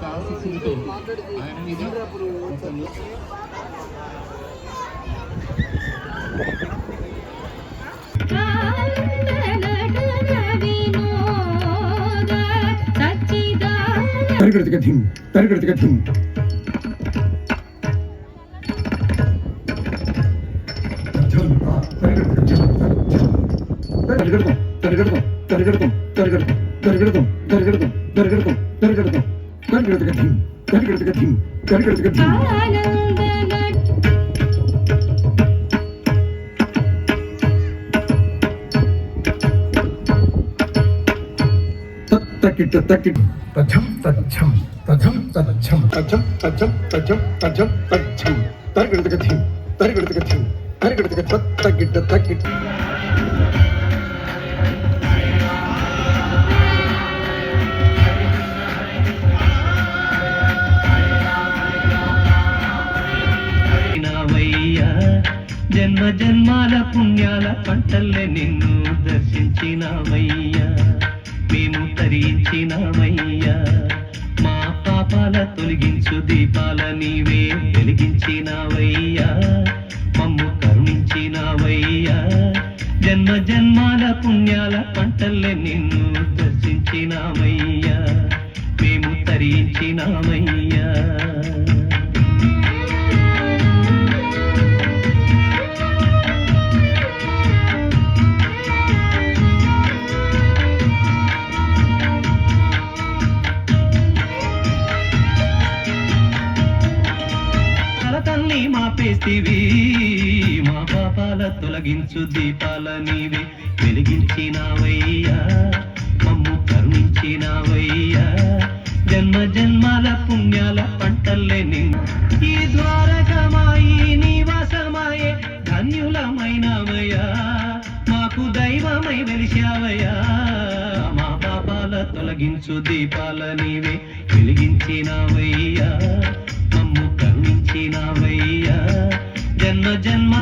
ఆశీస్సులతో ఆయన మీద తరగతిగా థిమ్ తరగతిగా థిమ్ తరగడతాం తరగడతాం తరగడతాం తరగడతాం తరగడతాం తరగడతాం తరగడతాం తరగడతాం తరగడతిగా థిమ్ తరగడతిగా థిమ్ తరగడతిగా థిమ్ తక్కిట తక్కిట తజం తజం తజం తజం తజం తజం తజం తజం తజం తరగడతిగా థిమ్ తరగడతిగా థిమ్ తరగడతిగా తక్కిట తక్కిట జన్మ జన్మాల పుణ్యాల పంటల్లే నిన్ను దర్శించినవయ్యా మేము తరించినవయ్యా మా పాపాల తొలగించు దీపాల నీవే వెలిగించినవయ్యా మమ్ము కరుణించినవయ్యా జన్మ జన్మాల పుణ్యాల పంటల్లే నిన్ను దర్శించినవయ్యా మేము తరించినవయ్యా మాపేస్తివి మా పాపాల తొలగించు దీపాల నీవే వెలిగించినవయ్యా మమ్ము కరుణించినవయ్యా జన్మ జన్మాల పుణ్యాల పంటల్లే నిన్ను ఈ ద్వారకమాయి నివాసమాయే ధన్యులమైనవయ్యా మాకు దైవమై వెలిశావయ్యా మా పాపాల తొలగించు దీపాల నీవే వెలిగించినవయ్యా మమ్ము కరుణించినవయ్యా జన్మ జన్మ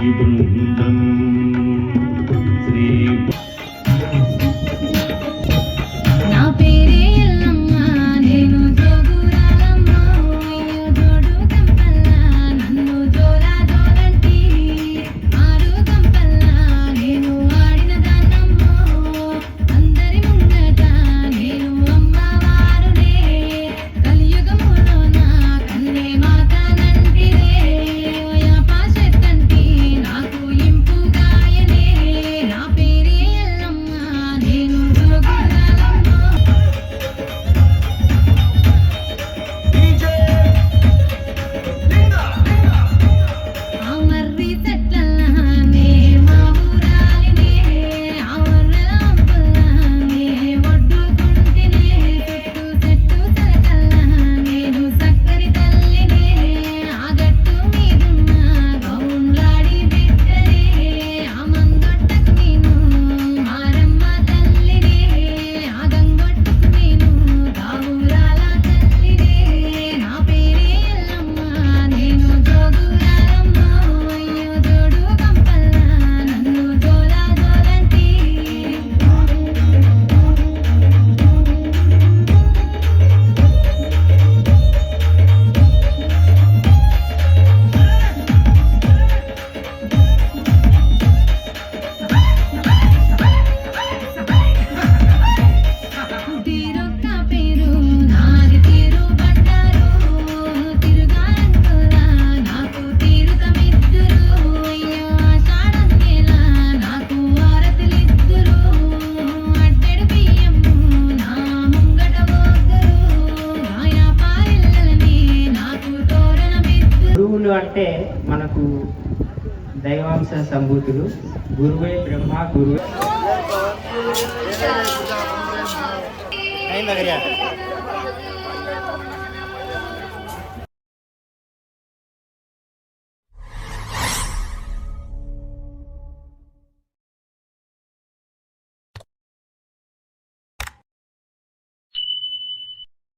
అంటే మనకు దైవాంశ సంభూతులు గురువే బ్రహ్మ గురువే